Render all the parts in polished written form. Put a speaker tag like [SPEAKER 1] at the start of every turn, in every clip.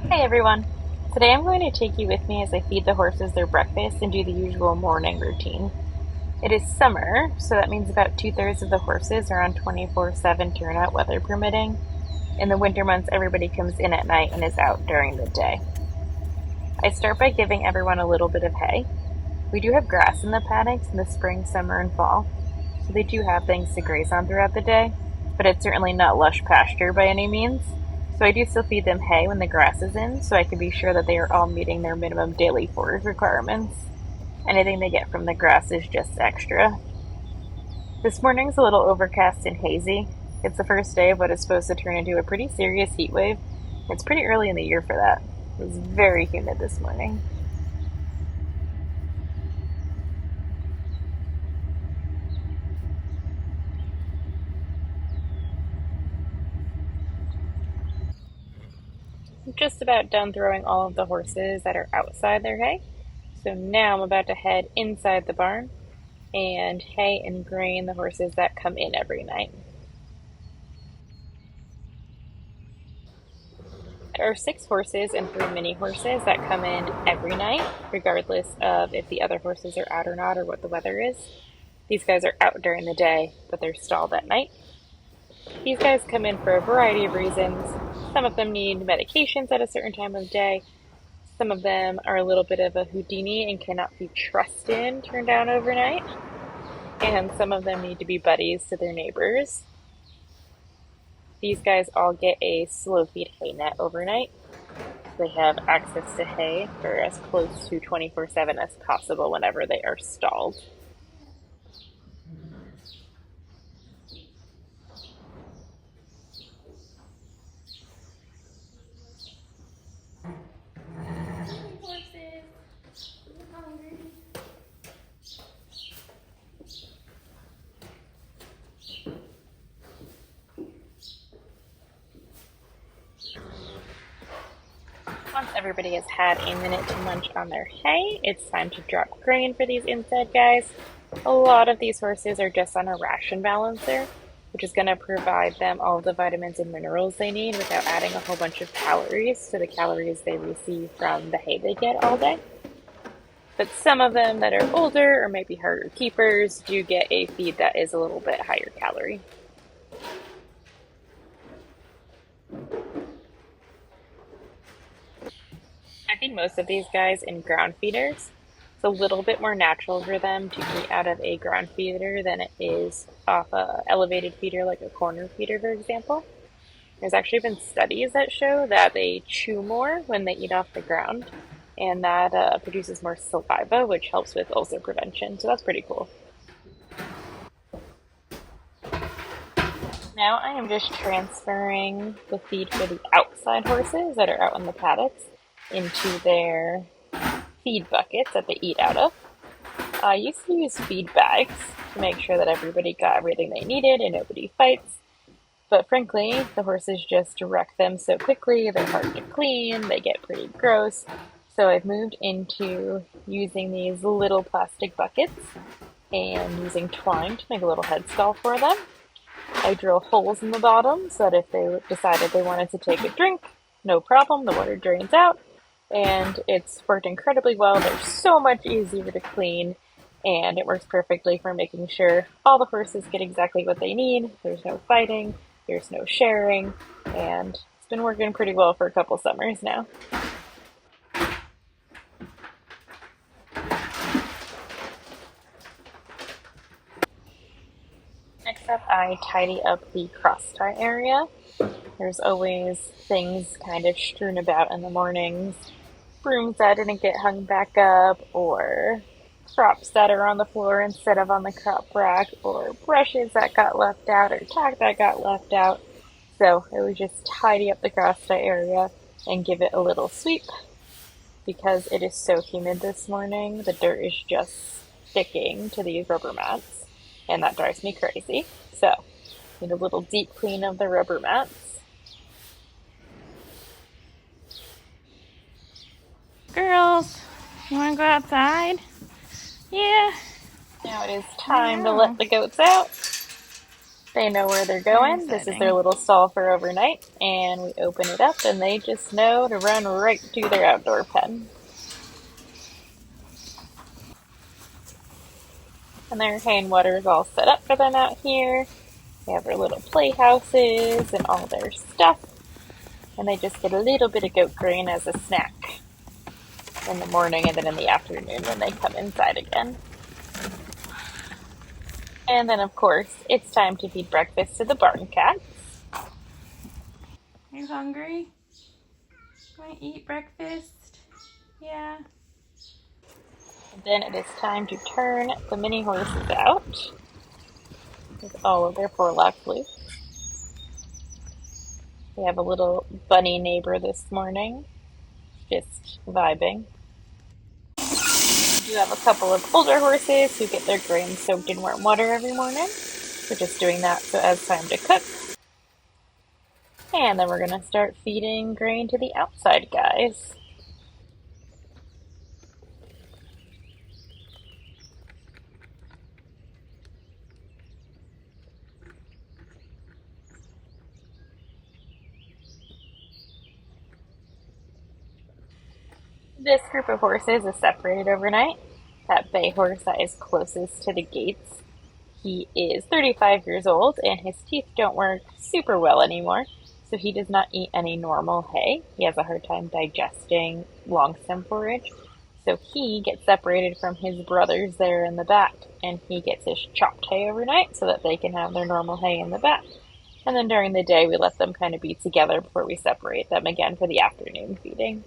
[SPEAKER 1] Hey everyone! Today I'm going to take you with me as I feed the horses their breakfast and do the usual morning routine. It is summer, so that means about two-thirds of the horses are on 24/7 turnout, weather permitting. In the winter months, everybody comes in at night and is out during the day. I start by giving everyone a little bit of hay. We do have grass in the paddocks in the spring, summer, and fall, so they do have things to graze on throughout the day, but it's certainly not lush pasture by any means. So I do still feed them hay when the grass is in, so I can be sure that they are all meeting their minimum daily forage requirements. Anything they get from the grass is just extra. This morning's a little overcast and hazy. It's the first day of what is supposed to turn into a pretty serious heat wave. It's pretty early in the year for that. It was very humid this morning. I'm just about done throwing all of the horses that are outside their hay. So now I'm about to head inside the barn and hay and grain the horses that come in every night. There are six horses and three mini horses that come in every night, regardless of if the other horses are out or not or what the weather is. These guys are out during the day, but they're stalled at night. These guys come in for a variety of reasons. Some of them need medications at a certain time of day. Some of them are a little bit of a Houdini and cannot be trusted turned down overnight. And some of them need to be buddies to their neighbors. These guys all get a slow feed hay net overnight. They have access to hay for as close to 24/7 as possible whenever they are stalled. Once everybody has had a minute to munch on their hay, it's time to drop grain for these inside guys. A lot of these horses are just on a ration balancer, which is going to provide them all the vitamins and minerals they need without adding a whole bunch of calories to the calories they receive from the hay they get all day. But some of them that are older or maybe harder keepers do get a feed that is a little bit higher calorie. I feed most of these guys in ground feeders. It's a little bit more natural for them to eat out of a ground feeder than it is off a elevated feeder like a corner feeder, for example. There's actually been studies that show that they chew more when they eat off the ground, and that produces more saliva, which helps with ulcer prevention. So that's pretty cool. Now I am just transferring the feed for the outside horses that are out in the paddocks into their feed buckets that they eat out of. I used to use feed bags to make sure that everybody got everything they needed and nobody fights. But frankly, the horses just wreck them so quickly, they're hard to clean, they get pretty gross. So I've moved into using these little plastic buckets and using twine to make a little headstall for them. I drill holes in the bottom so that if they decided they wanted to take a drink, no problem, the water drains out. And it's worked incredibly well. They're so much easier to clean, and it works perfectly for making sure all the horses get exactly what they need. There's no fighting, there's no sharing, and it's been working pretty well for a couple summers now. Next up, I tidy up the cross tie area. There's always things kind of strewn about in the mornings, brooms that didn't get hung back up, or crops that are on the floor instead of on the crop rack, or brushes that got left out, or tack that got left out. So I would just tidy up the grass tie area and give it a little sweep. Because it is so humid this morning, the dirt is just sticking to these rubber mats, and that drives me crazy. So, need a little deep clean of the rubber mats. Girls, you want to go outside? Yeah. Now it is time to let the goats out. They know where they're
[SPEAKER 2] Very
[SPEAKER 1] going. This is their
[SPEAKER 2] exciting.
[SPEAKER 1] little stall for overnight, and we open it up, and they just know to run right to their outdoor pen. And their hay and water is all set up for them out here. They have their little playhouses and all their stuff, and they just get a little bit of goat grain as a snack in the morning and then in the afternoon when they come inside again. And then, of course, it's time to feed breakfast to the barn cats.
[SPEAKER 2] Are you hungry? Want to eat breakfast? Yeah.
[SPEAKER 1] And then it is time to turn the mini horses out with all of their forelocks loose. We have a little bunny neighbor this morning, just vibing. We have a couple of older horses who get their grain soaked in warm water every morning. We're just doing that so as time to cook. And then we're going to start feeding grain to the outside guys. This group of horses is separated overnight. That bay horse that is closest to the gates, he is 35 years old and his teeth don't work super well anymore, so he does not eat any normal hay. He has a hard time digesting long stem forage, so he gets separated from his brothers there in the back, and he gets his chopped hay overnight so that they can have their normal hay in the back. And then during the day, we let them kind of be together before we separate them again for the afternoon feeding.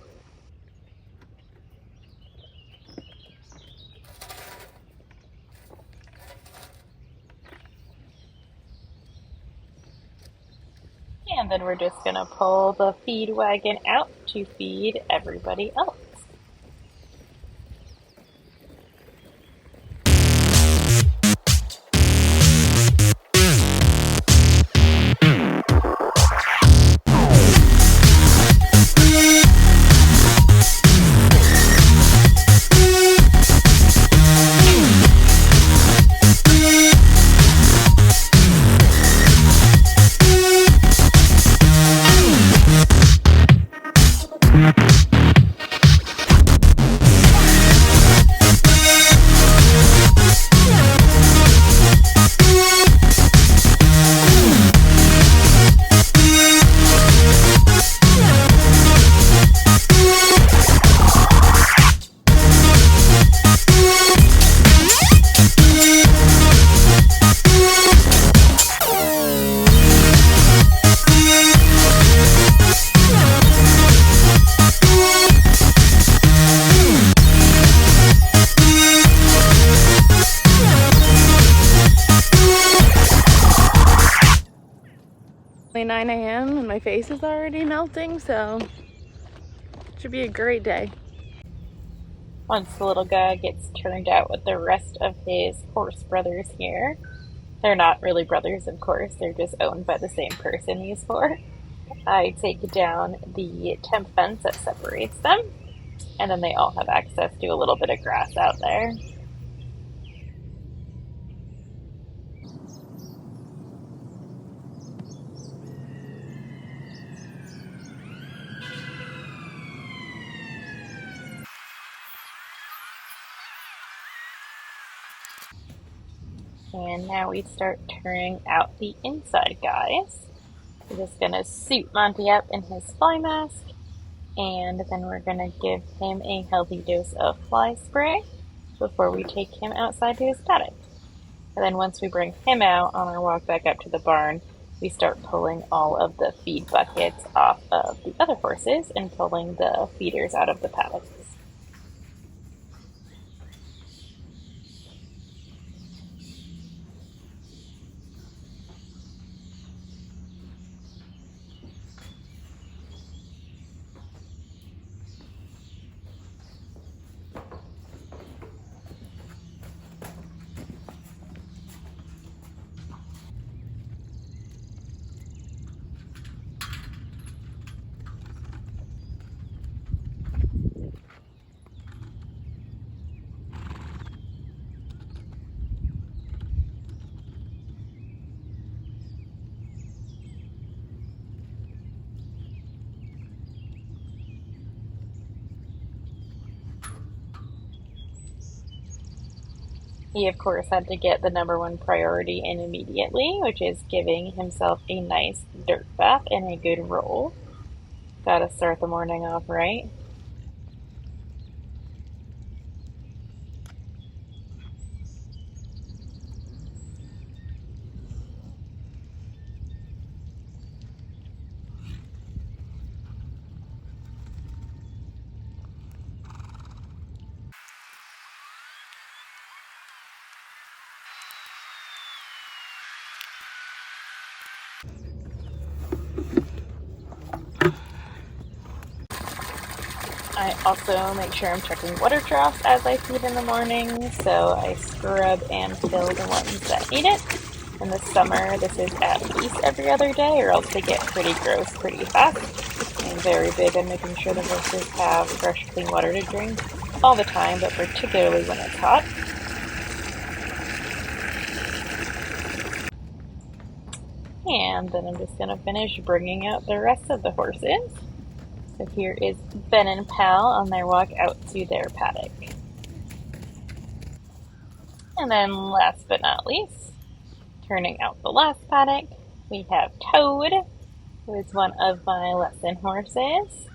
[SPEAKER 1] And then we're just going to pull the feed wagon out to feed everybody else.
[SPEAKER 2] Only 9 a.m. and my face is already melting, so it should be a great day.
[SPEAKER 1] Once the little guy gets turned out with the rest of his horse brothers here, they're not really brothers, of course, they're just owned by the same person, these four. I take down the temp fence that separates them, and then they all have access to a little bit of grass out there. And now we start turning out the inside guys. We're just gonna suit Monty up in his fly mask, and then we're gonna give him a healthy dose of fly spray before we take him outside to his paddock. And then once we bring him out on our walk back up to the barn, we start pulling all of the feed buckets off of the other horses and pulling the feeders out of the paddocks. He, of course, had to get the number one priority in immediately, which is giving himself a nice dirt bath and a good roll. Gotta start the morning off right. I also make sure I'm checking water troughs as I feed in the morning, so I scrub and fill the ones that need it. In the summer, this is at least every other day, or else they get pretty gross pretty fast. I'm very big on making sure the horses have fresh, clean water to drink all the time, but particularly when it's hot. And then I'm just going to finish bringing out the rest of the horses. So here is Ben and Pal on their walk out to their paddock. And then last but not least, turning out the last paddock, we have Toad, who is one of my lesson horses.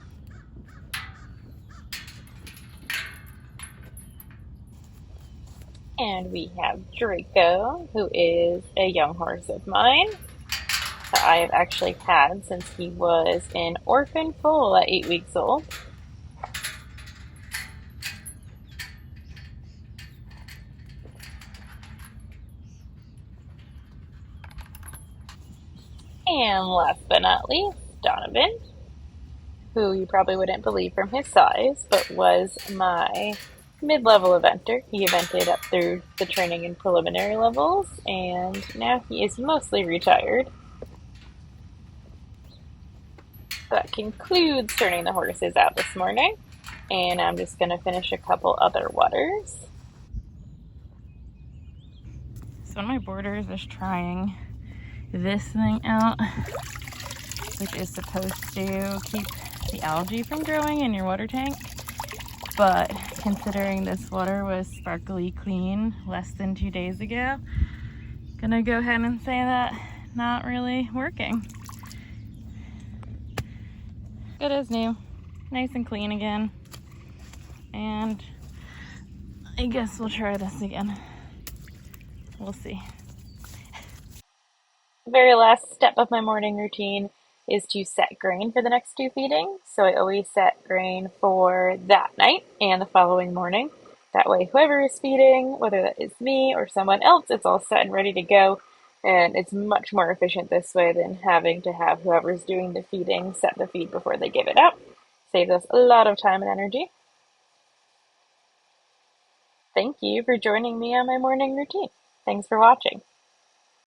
[SPEAKER 1] And we have Draco, who is a young horse of mine that I have actually had since he was an orphan foal at 8 weeks old. And last but not least, Donovan, who you probably wouldn't believe from his size, but was my mid-level eventer. He evented up through the training and preliminary levels, and now he is mostly retired. That concludes turning the horses out this morning, and I'm just going to finish a couple other waters. So one of my boarders is trying this thing out, which is supposed to keep the algae from growing in your water tank. But considering this water was sparkly clean less than 2 days ago, gonna go ahead and say that not really working. It is new, nice and clean again. And I guess we'll try this again. We'll see. The very last step of my morning routine is to set grain for the next two feedings. So I always set grain for that night and the following morning. That way, whoever is feeding, whether that is me or someone else, it's all set and ready to go. And it's much more efficient this way than having to have whoever's doing the feeding set the feed before they give it out. Saves us a lot of time and energy. Thank you for joining me on my morning routine. Thanks for watching.